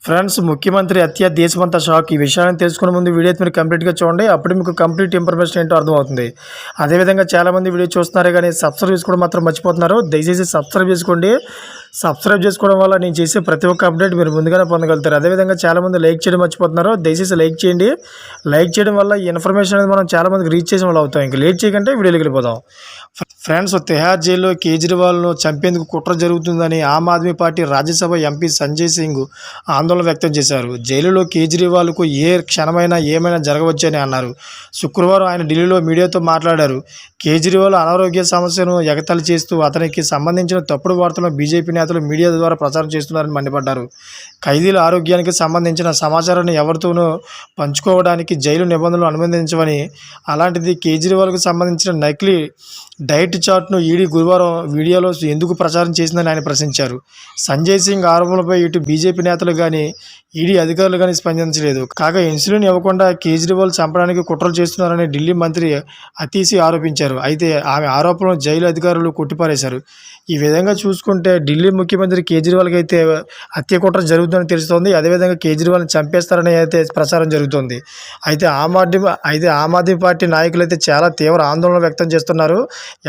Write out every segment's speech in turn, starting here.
Friends, ముఖ్యమంత్రి హత్య దేశమంతా షాక్. ఈ విషయాన్ని తెలుసుకునే ముందు వీడియో మీరు కంప్లీట్గా చూడండి. అప్పుడు మీకు కంప్లీట్ ఇన్ఫర్మేషన్ ఏంటో అర్థమవుతుంది. అదేవిధంగా చాలామంది వీడియో చూస్తున్నారు కానీ సబ్స్క్రైబ్ చేసుకోవడం మాత్రం మర్చిపోతున్నారు. దయచేసి సబ్స్క్రైబ్ చేసుకోండి. సబ్స్క్రైబ్ చేసుకోవడం వల్ల నేను చేసే ప్రతి ఒక్క అప్డేట్ మీరు ముందుగానే పొందగలుగుతారు. అదేవిధంగా చాలామంది లైక్ చేయడం మర్చిపోతున్నారు. దయచేసి లైక్ చేయండి. లైక్ చేయడం వల్ల ఈ ఇన్ఫర్మేషన్ అనేది మనం చాలామందికి రీచ్ చేసిన వాళ్ళు అవుతాం. ఇంకా లేట్ చేయకంటే వీడియోకి వెళ్ళిపోదాం. ఫ్రెండ్స్, తిహార్ జైల్లో కేజ్రీవాల్ను చంపేందుకు కుట్ర జరుగుతుందని ఆమ్ ఆద్మీ పార్టీ రాజ్యసభ ఎంపీ సంజయ్ సింగ్ ఆందోళన వ్యక్తం చేశారు. జైలులో కేజ్రీవాల్కు ఏ క్షణమైనా ఏమైనా జరగవచ్చని అన్నారు. శుక్రవారం ఆయన ఢిల్లీలో మీడియాతో మాట్లాడారు. కేజ్రీవాల్ అనారోగ్య సమస్యను ఎగతాళి చేస్తూ అతనికి సంబంధించిన తప్పుడు వార్తలను బీజేపీ నేతలు మీడియా ద్వారా ప్రచారం చేస్తున్నారని మండిపడ్డారు. ఖైదీల ఆరోగ్యానికి సంబంధించిన సమాచారాన్ని ఎవరితోనూ పంచుకోవడానికి జైలు నిబంధనలు అనుమతించవని, అలాంటిది కేజ్రీవాల్కు సంబంధించిన నకిలీ డైట్ చార్ట్ను ఈడీ గురువారం వీడియోలో ఎందుకు ప్రచారం చేసిందని ఆయన ప్రశ్నించారు. సంజయ్ సింగ్ ఆరోపణలపై ఇటు బీజేపీ నేతలు కానీ ఈడీ అధికారులు కానీ స్పందించలేదు. కాగా ఇన్సులిన్ ఇవ్వకుండా కేజ్రీవాల్ చంపడానికి కుట్రలు చేస్తున్నారని ఢిల్లీ మంత్రి అతీషి ఆరోపించారు. అయితే ఆమె ఆరోపణలను జైలు అధికారులు కొట్టిపారేశారు. ఈ విధంగా చూసుకుంటే ఢిల్లీ ముఖ్యమంత్రి కేజ్రీవాల్కి అయితే హత్య కుట్ర జరుగుతుందని తెలుస్తోంది. అదేవిధంగా కేజ్రీవాల్ని చంపేస్తారని అయితే ప్రచారం జరుగుతుంది. అయితే ఆమ్ ఆద్మీ పార్టీ నాయకులు అయితే చాలా తీవ్ర ఆందోళన వ్యక్తం చేస్తున్నారు.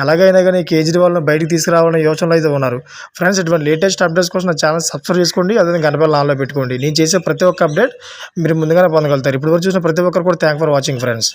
ఎలాగైనా కానీ కేజ్రీవాల్ను బయటికి తీసుకురావాలనే యోచనలో అయితే ఉన్నారు. ఫ్రెండ్స్, ఇటువంటి లేటెస్ట్ అప్డేట్స్ కోసం నా ఛానల్ సబ్స్క్రైబ్ చేసుకోండి. అదేవిధంగా గంట బెల్ ఆన్లో పెట్టుకోండి. నేను చేసే ప్రతి ఒక్క అప్డేట్ మీరు ముందుగానే పొందగలుగుతారు. ఇప్పుడు వరకు చూసిన ప్రతి ఒక్కరు కూడా థ్యాంక్ ఫర్ వాచింగ్ ఫ్రెండ్స్.